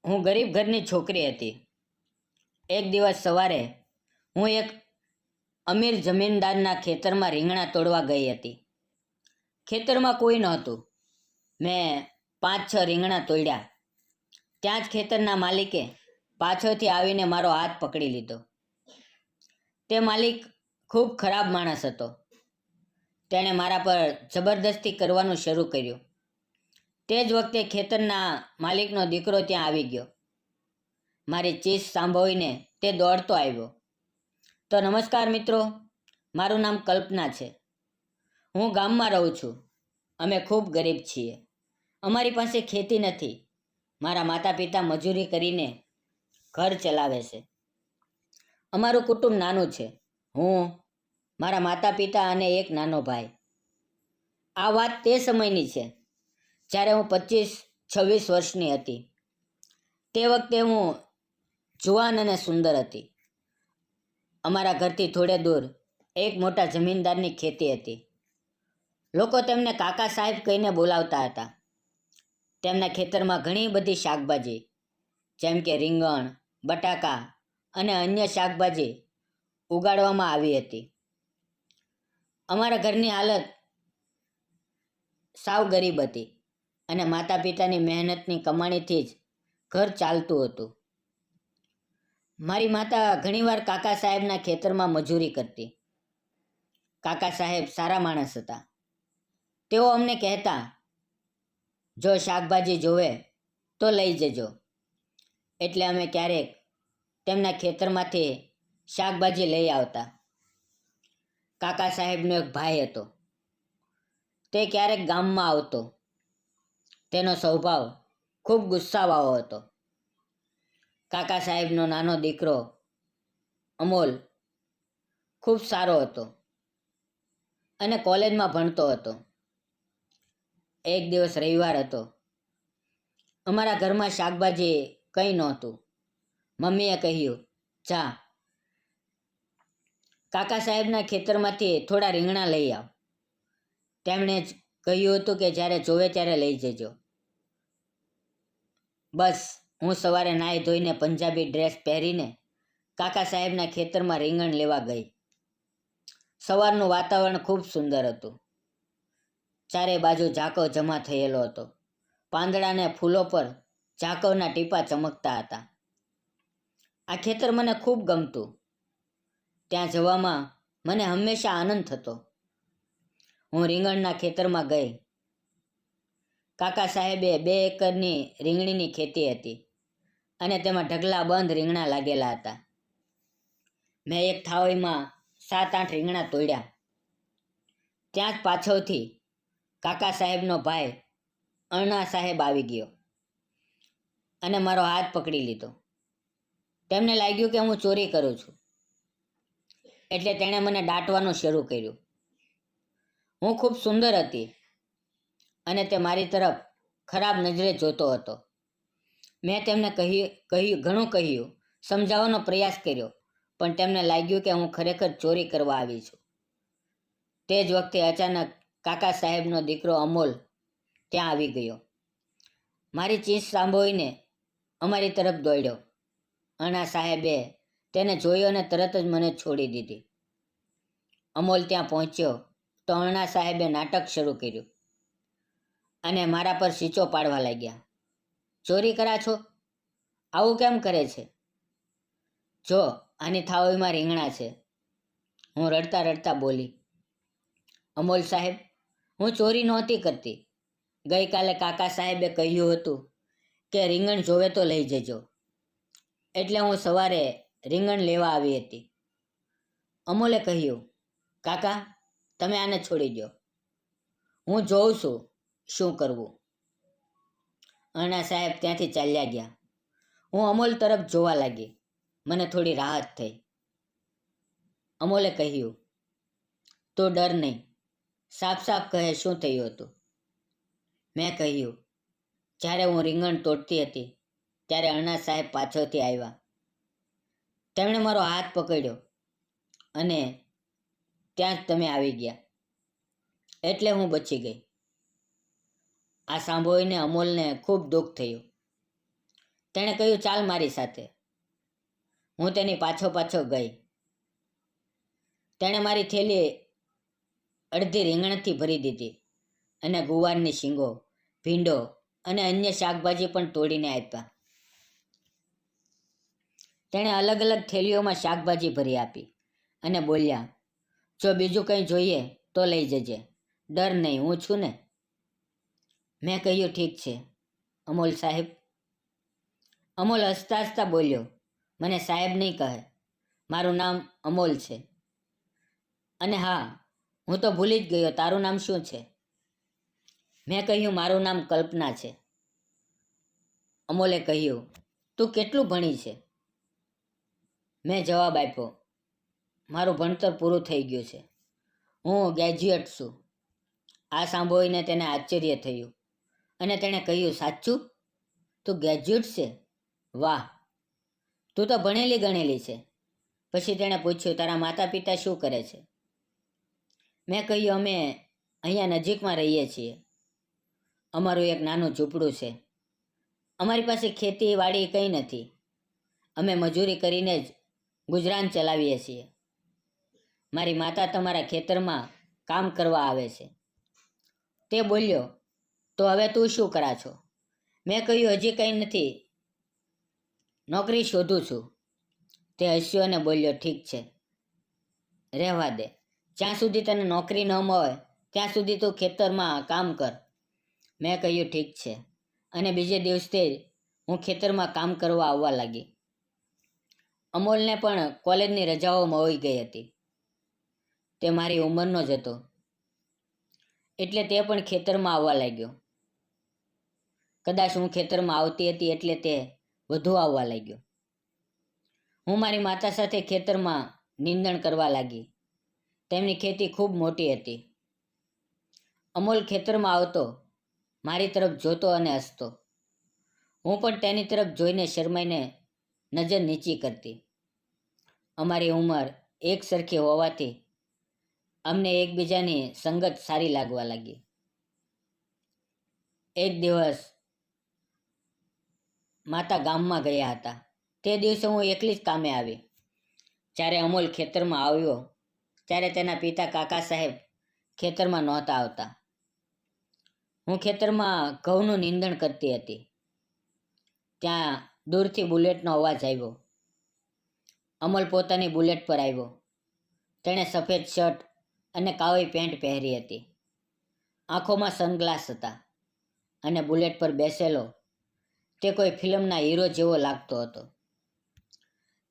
હું ગરીબ ઘરની છોકરી હતી. એક દિવસ સવારે હું એક અમીર જમીનદારના ખેતરમાં રીંગણા તોડવા ગઈ હતી. ખેતરમાં કોઈ નહોતું. મેં 5-6 રીંગણા તોડ્યા. ત્યાં જ ખેતરના માલિકે પાછળથી આવીને મારો હાથ પકડી લીધો. તે માલિક ખૂબ ખરાબ માણસ હતો. તેણે મારા પર જબરદસ્તી કરવાનું શરૂ કર્યું. તે જ વખતે ખેતરના માલિકનો દીકરો ત્યાં આવી ગયો. મારી ચીસ સાંભળીને તે દોડતો આવ્યો. તો નમસ્કાર મિત્રો, મારું નામ કલ્પના છે. હું ગામમાં રહું છું. અમે ખૂબ ગરીબ છીએ. અમારી પાસે ખેતી નથી. મારા માતા પિતા મજૂરી કરીને ઘર ચલાવે છે. અમારું કુટુંબ નાનું છે. હું, મારા માતા પિતા અને એક નાનો ભાઈ. આ વાત તે સમયની છે જ્યારે હું 25-26 વર્ષની હતી. તે વખતે હું જુવાન અને સુંદર હતી. અમારા ઘરથી થોડે દૂર એક મોટા જમીનદારની ખેતી હતી. લોકો તેમને કાકા સાહેબ કહીને બોલાવતા હતા. તેમના ખેતરમાં ઘણી બધી શાકભાજી, જેમ કે રીંગણ, બટાકા અને અન્ય શાકભાજી ઉગાડવામાં આવી હતી. અમારા ઘરની હાલત સાવ ગરીબ હતી અને માતા પિતાની મહેનતની કમાણીથી જ ઘર ચાલતું હતું. મારી માતા ઘણીવાર કાકા સાહેબના ખેતરમાં મજૂરી કરતી. કાકા સાહેબ સારા માણસ હતા. તેઓ અમને કહેતા, જો શાકભાજી જોવે તો લઈ જજો. એટલે અમે ક્યારેક તેમના ખેતરમાંથી શાકભાજી લઈ આવતા. કાકા સાહેબનો એક ભાઈ હતો. તે ક્યારેક ગામમાં આવતો. તેનો સ્વભાવ ખૂબ ગુસ્સાવાળો હતો. કાકા સાહેબનો નાનો દીકરો અમોલ ખૂબ સારો હતો અને કોલેજમાં ભણતો હતો. એક દિવસ રવિવાર હતો. અમારા ઘરમાં શાકભાજી કંઈ નહોતું. મમ્મીએ કહ્યું, જા કાકા સાહેબના ખેતરમાંથી થોડા રીંગણા લઈ આવ. તેમણે જ કહ્યું હતું કે જ્યારે જોવે ત્યારે લઈ જજો. બસ હું સવારે નાહી ધોઈને પંજાબી ડ્રેસ પહેરીને કાકા સાહેબના ખેતરમાં રીંગણ લેવા ગઈ. સવારનું વાતાવરણ ખૂબ સુંદર હતું. ચારે બાજુ ઝાકળ જમા થયેલો હતો. પાંદડા અને ફૂલો પર ઝાકળના ટીપાં ચમકતા હતા. આ ખેતર મને ખૂબ ગમતું. ત્યાં જવામાં મને હંમેશા આનંદ થતો. હું રીંગણના ખેતરમાં ગઈ. કાકા સાહેબે 2 એકરની રીંગણીની ખેતી હતી અને તેમાં ઢગલા બંધ રીંગણા લાગેલા હતા. મેં એક થાળીમાં 7-8 રીંગણા તોડ્યા. ત્યાં જ પાછળથી કાકા સાહેબનો ભાઈ અણ્ણા સાહેબ આવી ગયો અને મારો હાથ પકડી લીધો. તેમને લાગ્યું કે હું ચોરી કરું છું, એટલે તેણે મને દાટવાનું શરૂ કર્યું. હું ખૂબ સુંદર હતી અને તે મારી તરફ ખરાબ નજરે જોતો હતો. મેં તેમને ઘણું કહ્યું, સમજાવવાનો પ્રયાસ કર્યો, પણ તેમને લાગ્યું કે હું ખરેખર ચોરી કરવા આવી છું. તે જ વખતે અચાનક કાકા સાહેબનો દીકરો અમોલ ત્યાં આવી ગયો. મારી ચીસ સાંભળીને અમારી તરફ દોડ્યો. અણ્ણા સાહેબે તેને જોયો અને તરત જ મને છોડી દીધી. અમોલ ત્યાં પહોંચ્યો તો અણ્ણા સાહેબે નાટક શરૂ કર્યું અને મારા પર સીચો પાડવા લાગ્યા. ચોરી કરા છો? આવું કેમ કરે છે? જો આની થાળીમાં રીંગણા છે, હું રડતા રડતા બોલી. અમોલ સાહેબ, હું ચોરી નહોતી કરતી. ગઈકાલે કાકા સાહેબે કહ્યું હતું કે રીંગણ જોવે તો લઈ જજો, એટલે હું સવારે રીંગણ લેવા આવી હતી. અમોલે કહ્યું, કાકા તમે આને છોડી દો, હું જોઉં છું શું કરવું. અણ્ણા સાહેબ ત્યાંથી ચાલ્યા ગયા. હું અમોલ તરફ જોવા લાગી. મને થોડી રાહત થઈ. અમોલે કહ્યું, તો ડર નહીં, સાફ સાફ કહે શું થયું હતું. મેં કહ્યું, જ્યારે હું રીંગણ તોડતી હતી ત્યારે અણ્ણા સાહેબ પાછળથી આવ્યા. તેમણે મારો હાથ પકડ્યો અને ત્યાં જ તમે આવી ગયા, એટલે હું બચી ગઈ. આ સાંભળીને અમોલને ખૂબ દુઃખ થયું. તેણે કહ્યું, ચાલ મારી સાથે. હું તેની પાછો ગઈ. તેણે મારી થેલી અડધી રીંગણથી ભરી દીધી અને ગુવારની શીંગો, ભીંડો અને અન્ય શાકભાજી પણ તોડીને આપ્યા. તેણે અલગ અલગ થેલીઓમાં શાકભાજી ભરી આપી અને બોલ્યા, જો બીજું કંઈ જોઈએ તો લઈ જજે, ડર નહીં, હું છું ને. મેં કહ્યું, ઠીક છે અમોલ સાહેબ. અમોલ હસતા હસતા બોલ્યો, મને સાહેબ નહીં કહે, મારું નામ અમોલ છે. અને હા, હું તો ભૂલી જ ગયો, તારું નામ શું છે? મેં કહ્યું, મારું નામ કલ્પના છે. અમોલે કહ્યું, તું કેટલું ભણી છે? મેં જવાબ આપ્યો, મારું ભણતર પૂરું થઈ ગયું છે, હું ગ્રેજ્યુએટ છું. આ સાંભળીને તેને આશ્ચર્ય થયું અને તેણે કહ્યું, સાચું? તું ગ્રેજ્યુએટ છે? વાહ, તું તો ભણેલી ગણેલી છે. પછી તેણે પૂછ્યું, તારા માતા પિતા શું કરે છે? મેં કહ્યું, અમે અહીંયા નજીકમાં રહીએ છીએ. અમારું એક નાનું ઝૂંપડું છે. અમારી પાસે ખેતીવાડી કંઈ નથી. અમે મજૂરી કરીને જ ગુજરાન ચલાવીએ છીએ. મારી માતા તમારા ખેતરમાં કામ કરવા આવે છે. તે બોલ્યો, તો હવે તું શું કરા છો? મેં કહ્યું, હજી કંઈ નથી, નોકરી શોધું છું. તે હસ્યો અને બોલ્યો, ઠીક છે, રહેવા દે. જ્યાં સુધી તને નોકરી ન મળે ત્યાં સુધી તું ખેતરમાં કામ કર. મેં કહ્યું, ઠીક છે. અને બીજે દિવસે હું ખેતરમાં કામ કરવા આવવા લાગી. અમોલને પણ કોલેજની રજાઓ મળી ગઈ હતી. તે મારી ઉંમરનો જ હતો, એટલે તે પણ ખેતરમાં આવવા લાગ્યો. કદાચ હું ખેતરમાં આવતી હતી એટલે તે વધુ આવવા લાગ્યો. હું મારી માતા સાથે ખેતરમાં નીંદણ કરવા લાગી. તેમની ખેતી ખૂબ મોટી હતી. અમોલ ખેતરમાં આવતો, મારી તરફ જોતો અને હસતો. હું પણ તેની તરફ જોઈને શરમાઈને નજર નીચી કરતી. અમારી ઉંમર એક સરખી હોવાથી અમને એકબીજાની સંગત સારી લાગવા લાગી. એક દિવસ માતા ગામમાં ગયા હતા. તે દિવસે હું એકલી જ કામે આવી. જ્યારે અમોલ ખેતરમાં આવ્યો ત્યારે તેના પિતા કાકા સાહેબ ખેતરમાં નહોતા આવતા. હું ખેતરમાં ઘઉંનું નીંદણ કરતી હતી. ત્યાં દૂરથી બુલેટનો અવાજ આવ્યો. અમોલ પોતાની બુલેટ પર આવ્યો. તેણે સફેદ શર્ટ અને કાળી પેન્ટ પહેરી હતી. આંખોમાં સનગ્લાસ હતા અને બુલેટ પર બેસેલો તે કોઈ ફિલ્મના હીરો જેવો લાગતો હતો.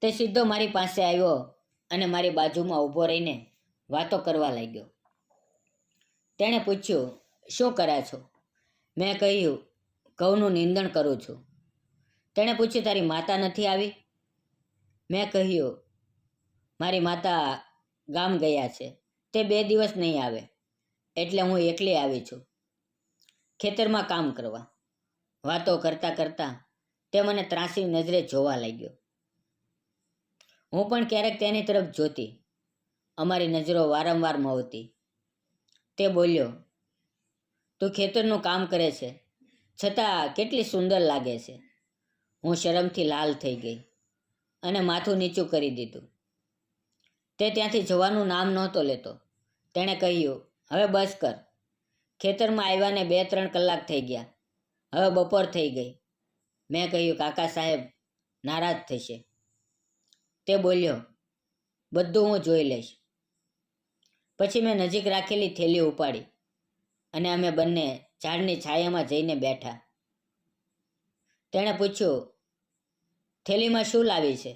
તે સીધો મારી પાસે આવ્યો અને મારી બાજુમાં ઊભો રહીને વાતો કરવા લાગ્યો. તેણે પૂછ્યું, શું કરે છો? મેં કહ્યું, ઘઉંનું નીંદણ કરું છું. તેણે પૂછ્યું, તારી માતા નથી આવી? મેં કહ્યું, મારી માતા ગામ ગયા છે, તે 2 દિવસ નહીં આવે, એટલે હું એકલી આવી છું ખેતરમાં કામ કરવા. વાતો કરતાં કરતાં તે મને ત્રાંસી નજરે જોવા લાગ્યો. હું પણ ક્યારેક તેની તરફ જોતી. અમારી નજરો વારંવાર મળતી. તે બોલ્યો, તું ખેતરનું કામ કરે છે છતાં કેટલી સુંદર લાગે છે. હું શરમથી લાલ થઈ ગઈ અને માથું નીચું કરી દીધું. તે ત્યાંથી જવાનું નામ નહોતો લેતો. તેણે કહ્યું, હવે બસ કર. ખેતરમાં આવ્યાને 2-3 કલાક થઈ ગયા. હવે બપોર થઈ ગઈ. મેં કહ્યું, કાકા સાહેબ નારાજ થશે. તે બોલ્યો, બધું હું જોઈ લઈશ. પછી મેં નજીક રાખેલી થેલી ઉપાડી અને અમે બંને ઝાડની છાયામાં જઈને બેઠા. તેણે પૂછ્યું, થેલીમાં શું લાવી છે?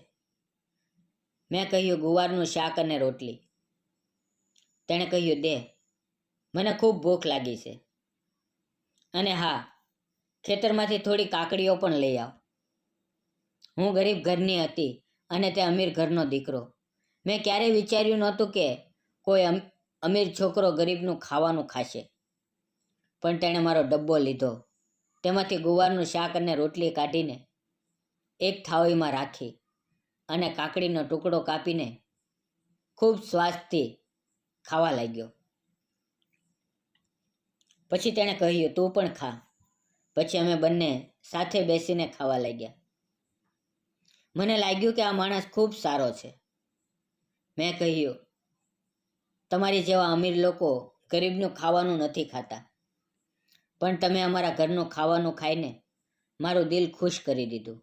મેં કહ્યું, ગુવારનું શાક અને રોટલી. તેણે કહ્યું, દે, મને ખૂબ ભૂખ લાગી છે. અને હા, ખેતરમાંથી થોડી કાકડીઓ પણ લઈ આવ. હું ગરીબ ઘરની હતી અને તે અમીર ઘરનો દીકરો. મેં ક્યારેય વિચાર્યું નહોતું કે કોઈ અમીર છોકરો ગરીબનું ખાવાનું ખાશે. પણ તેણે મારો ડબ્બો લીધો. તેમાંથી ગુવારનું શાક અને રોટલી કાઢીને એક થાળીમાં રાખી અને કાકડીનો ટુકડો કાપીને ખૂબ સ્વાદથી ખાવા લાગ્યો. પછી તેણે કહ્યું, તું પણ ખા. પછી અમે બંને સાથે બેસીને ખાવા લાગ્યા. મને લાગ્યું કે આ માણસ ખૂબ સારો છે. મેં કહ્યું, તમારી જેવા અમીર લોકો ગરીબનું ખાવાનું નથી ખાતા, પણ તમે અમારા ઘરનું ખાવાનું ખાઈને મારું દિલ ખુશ કરી દીધું.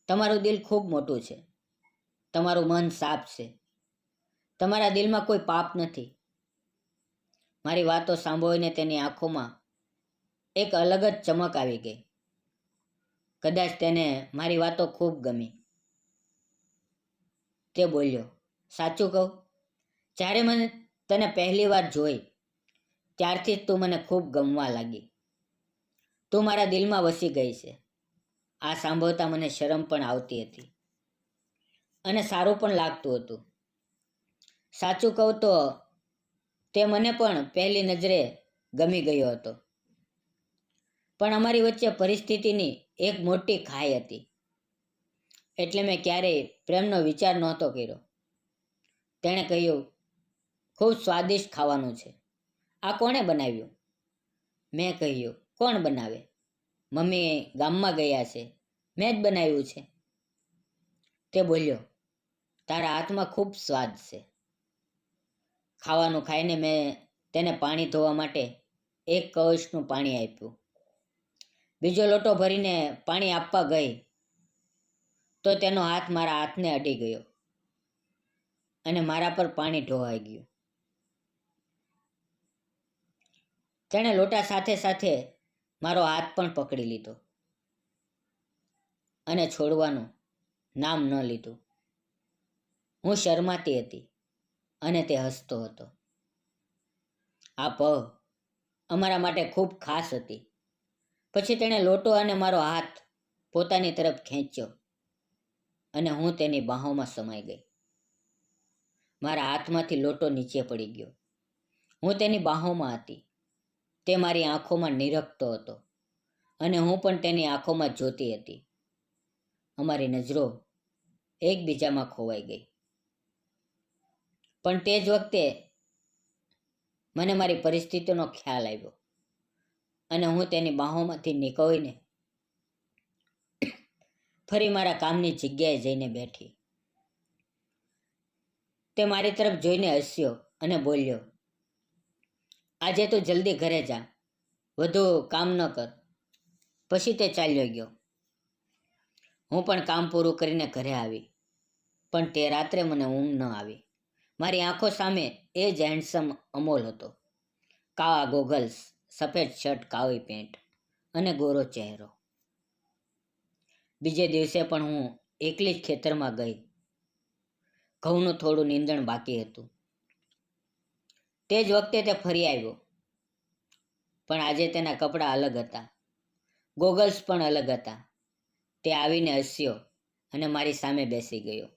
તમારું દિલ ખૂબ મોટું છે. તમારું મન સાફ છે. તમારા દિલમાં કોઈ પાપ નથી. મારી વાતો સાંભળીને તેની આંખોમાં એક અલગ જ ચમક આવી ગઈ. કદાચ તેને મારી વાતો ખૂબ ગમી. તે બોલ્યો, સાચું કહું, જ્યારે મને તને પહેલી વાર જોઈ ત્યારથી જ તું મને ખૂબ ગમવા લાગી. તું મારા દિલમાં વસી ગઈ છે. આ સાંભળતા મને શરમ પણ આવતી હતી અને સારું પણ લાગતું હતું. સાચું કહું તો તે મને પણ પહેલી નજરે ગમી ગયો હતો. પણ અમારી વચ્ચે પરિસ્થિતિની એક મોટી ખાઈ હતી, એટલે મેં ક્યારેય પ્રેમનો વિચાર નહોતો કર્યો. તેણે કહ્યું, ખૂબ સ્વાદિષ્ટ ખાવાનું છે. આ કોણે બનાવ્યું? મેં કહ્યું, કોણ બનાવે? મમ્મી ગામમાં ગયા છે, મેં જ બનાવ્યું છે. તે બોલ્યો, તારા હાથમાં ખૂબ સ્વાદ છે. ખાવાનું ખાઈને મેં તેને પાણી ધોવા માટે એક કળશનું પાણી આપ્યું. બીજો લોટો ભરીને પાણી આપવા ગઈ તો તેનો હાથ મારા હાથને અડી ગયો અને મારા પર પાણી ઢોળાઈ ગયું. તેણે લોટા સાથે સાથે મારો હાથ પણ પકડી લીધો અને છોડવાનું નામ ન લીધું. હું શરમાતી હતી અને તે હસતો હતો. આ પળ અમારા માટે ખૂબ ખાસ હતી. પછી તેણે લોટો અને મારો હાથ પોતાની તરફ ખેંચ્યો અને હું તેની બાહોમાં સમાઈ ગઈ. મારા હાથમાંથી લોટો નીચે પડી ગયો. હું તેની બાહોમાં હતી. તે મારી આંખોમાં નીરખતો હતો અને હું પણ તેની આંખોમાં જોતી હતી. અમારી નજરો એકબીજામાં ખોવાઈ ગઈ. પણ તે જ વખતે મને મારી પરિસ્થિતિનો ખ્યાલ આવ્યો અને હું તેની બાહોમાંથી નીકળીને ફરી મારા કામની જગ્યાએ જઈને બેઠી. તે મારી તરફ જોઈને હસ્યો અને બોલ્યો, આજે તું જલ્દી ઘરે જા, વધુ કામ ન કર. પછી તે ચાલ્યો ગયો. હું પણ કામ પૂરું કરીને ઘરે આવી, પણ તે રાત્રે મને ઊંઘ ન આવી. મારી આંખો સામે એ જ હેન્ડસમ અમોલ હતો. કાળા ગોગલ્સ, સફેદ શર્ટ, કાળી પેન્ટ અને ગોરો ચહેરો. બીજે દિવસે પણ હું એકલી જ ખેતરમાં ગઈ. ઘઉંનું થોડું નીંદણ બાકી હતું. તે જ વખતે તે ફરી આવ્યો, પણ આજે તેના કપડાં અલગ હતા, ગોગલ્સ પણ અલગ હતા. તે આવીને હસ્યો અને મારી સામે બેસી ગયો.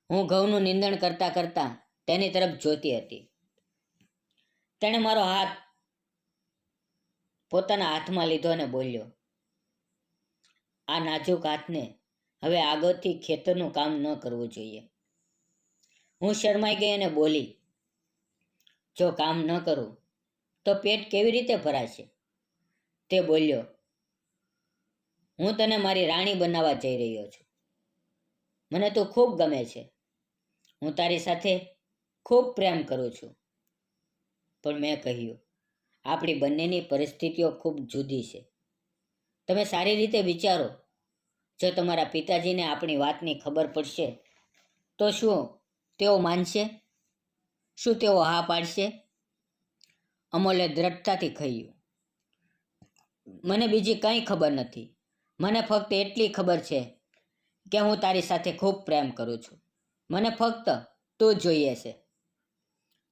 હું ઘઉંનું નીંદણ કરતા કરતા તેની તરફ જોતી હતી. તેણે મારો હાથ પોતાના હાથમાં લીધો અને બોલ્યો, આ નાજુક હાથને હવે આગળથી ખેતરનું કામ ન કરવું જોઈએ. હું શરમાઈ ગઈ અને બોલી, જો કામ ન કરું તો પેટ કેવી રીતે ભરાશે? તે બોલ્યો, હું તને મારી રાણી બનાવવા જઈ રહ્યો છું. મને તું ખૂબ ગમે છે. હું તારી સાથે ખૂબ પ્રેમ કરું છું. પણ મેં કહ્યું, આપણી બંનેની પરિસ્થિતિઓ ખૂબ જુદી છે. તમે સારી રીતે વિચારો. જો તમારા પિતાજીને આપણી વાતની ખબર પડશે તો શું તેઓ માનશે? શું તેઓ હા પાડશે? અમોલે દ્રઢતાથી કહ્યું, મને બીજી કંઈ ખબર નથી. મને ફક્ત એટલી ખબર છે કે હું તારી સાથે ખૂબ પ્રેમ કરું છું. મને ફક્ત તું જોઈએ છે.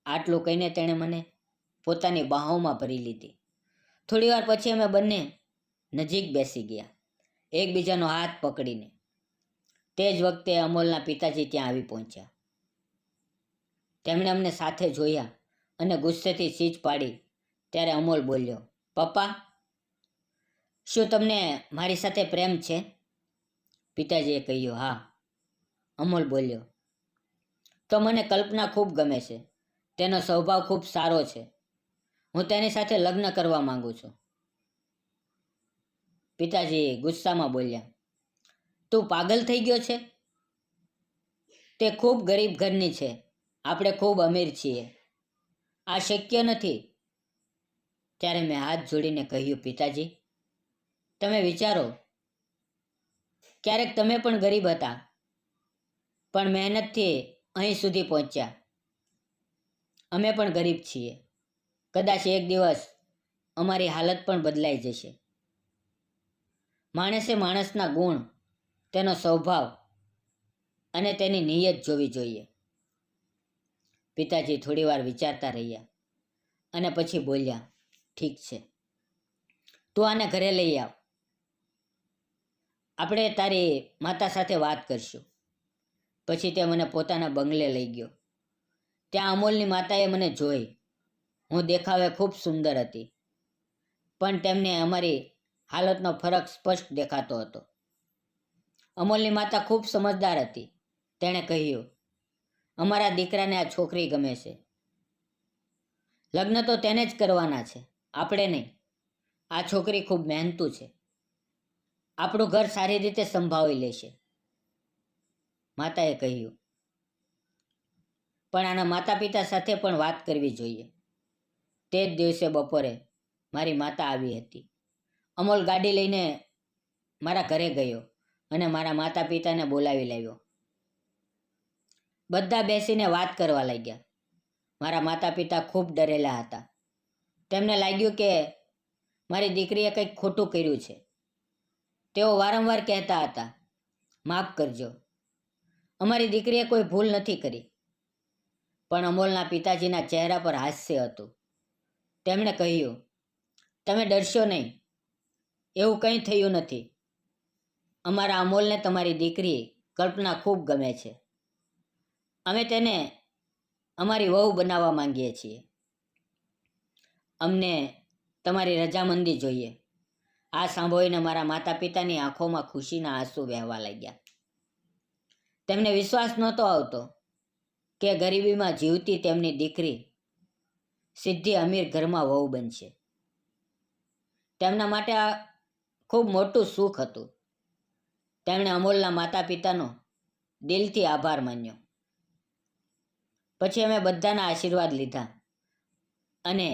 આટલું કહીને તેણે મને પોતાની બાહોમાં ભરી લીધી. થોડી વાર પછી અમે બંને નજીક બેસી ગયા, એકબીજાનો હાથ પકડીને. તે જ વખતે અમોલના પિતાજી ત્યાં આવી પહોંચ્યા. તેમણે અમને સાથે જોયા અને ગુસ્સેથી ચીજ પાડી. ત્યારે અમોલ બોલ્યો, પપ્પા, શું તમને મારી સાથે પ્રેમ છે? પિતાજીએ કહ્યું, હા. અમોલ બોલ્યો, તો મને કલ્પના ખૂબ ગમે છે. તેનો સ્વભાવ ખૂબ સારો છે. હું તેની સાથે લગ્ન કરવા માંગુ છું. પિતાજી ગુસ્સામાં બોલ્યા, તું પાગલ થઈ ગયો છે? તે ખૂબ ગરીબ ઘરની છે, આપણે ખૂબ અમીર છીએ, આ શક્ય નથી. ત્યારે મેં હાથ જોડીને કહ્યું, પિતાજી, તમે વિચારો, ક્યારેક તમે પણ ગરીબ હતા, પણ મહેનતથી અહીં સુધી પહોંચ્યા. અમે પણ ગરીબ છીએ. કદાચ એક દિવસ અમારી હાલત પણ બદલાઈ જશે. માણસે માણસના ગુણ, તેનો સ્વભાવ અને તેની નિયત જોવી જોઈએ. પિતાજી થોડીવાર વિચારતા રહ્યા અને પછી બોલ્યા, ઠીક છે, તું આને ઘરે લઈ આવ. આપણે તારી માતા સાથે વાત કરશું. પછી તે મને પોતાના બંગલે લઈ ગયો. ત્યાં અમોલની માતાએ મને જોઈ. હું દેખાવે ખૂબ સુંદર હતી, પણ તેમને અમારી હાલતનો ફરક સ્પષ્ટ દેખાતો હતો. અમોલની માતા ખૂબ સમજદાર હતી. તેણે કહ્યું, અમારા દીકરાને આ છોકરી ગમે છે. લગ્ન તો તેને જ કરવાના છે, આપણે નહીં. આ છોકરી ખૂબ મહેનતુ છે, આપણું ઘર સારી રીતે સંભાળી લેશે. માતાએ કહ્યું, પણ આના માતા પિતા સાથે પણ વાત કરવી જોઈએ. તે જ દિવસે બપોરે મારી માતા આવી હતી. અમોલ ગાડી લઈને મારા ઘરે ગયો અને મારા માતા પિતાને બોલાવી લાવ્યો. બધા બેસીને વાત કરવા લાગ્યા. મારા માતા પિતા ખૂબ ડરેલા હતા. તેમને લાગ્યું કે મારી દીકરીએ કંઈક ખોટું કર્યું છે. તેઓ વારંવાર કહેતા હતા, માફ કરજો, અમારી દીકરીએ કોઈ ભૂલ નથી કરી. પણ અમોલના પિતાજીના ચહેરા પર હાસ્ય હતું. તેમણે કહ્યું, તમે ડરશો નહીં, એવું કંઈ થયું નથી. અમારા અમોલને તમારી દીકરી કલ્પના ખૂબ ગમે છે. અમે તેને અમારી વહુ બનાવવા માંગીએ છીએ. અમને તમારી રજામંદી જોઈએ. આ સાંભળીને મારા માતા પિતાની આંખોમાં ખુશીના આંસુ વહેવા લાગ્યા. તેમને વિશ્વાસ નહોતો આવતો કે ગરીબીમાં જીવતી તેમની દીકરી સીધી અમીર ઘરમાં વહુ બનશે. તેમના માટે આ ખૂબ મોટું સુખ હતું. તેમણે અમોલના માતા પિતાનો દિલથી આભાર માન્યો. પછી અમે બધાના આશીર્વાદ લીધા અને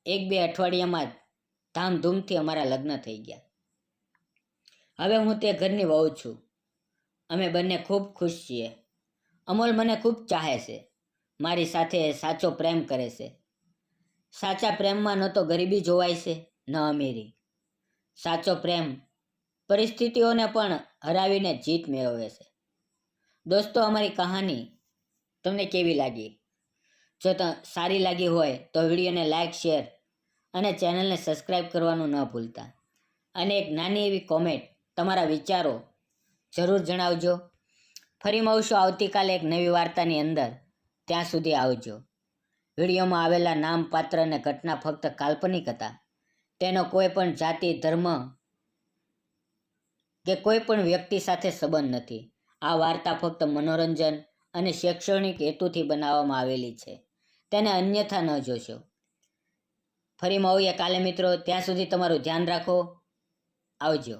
1-2 અઠવાડિયામાં જ ધામધૂમથી અમારા લગ્ન થઈ ગયા. હવે હું તે ઘરની વહુ છું. અમે બંને ખૂબ ખુશ છીએ. અમોલ મને ખૂબ ચાહે છે, મારી સાથે સાચો પ્રેમ કરે છે. સાચા પ્રેમમાં ન તો ગરીબી જોવાય છે, ન અમીરી. સાચો પ્રેમ પરિસ્થિતિઓને પણ હરાવીને જીત મેળવે છે. દોસ્તો, અમારી કહાની તમને કેવી લાગી? જો સારી લાગી હોય તો વિડીયોને લાઈક, શેર અને ચેનલને સબસ્ક્રાઈબ કરવાનું ન ભૂલતા. અને એક નાની એવી કોમેન્ટ, તમારા વિચારો જરૂર જણાવજો. ફરી મળશું આવતીકાલે એક નવી વાર્તાની અંદર. ત્યાં સુધી આવજો. વિડીયોમાં આવેલા નામ, પાત્ર અને ઘટના ફક્ત કાલ્પનિક હતા. તેનો કોઈ પણ જાતિ, ધર્મ કે કોઈ પણ વ્યક્તિ સાથે સંબંધ નથી. આ વાર્તા ફક્ત મનોરંજન અને શૈક્ષણિક હેતુથી બનાવવામાં આવેલી છે. તેને અન્યથા ન જોશો. ફરી મળીએ કાલે મિત્રો. ત્યાં સુધી તમારું ધ્યાન રાખો. આવજો.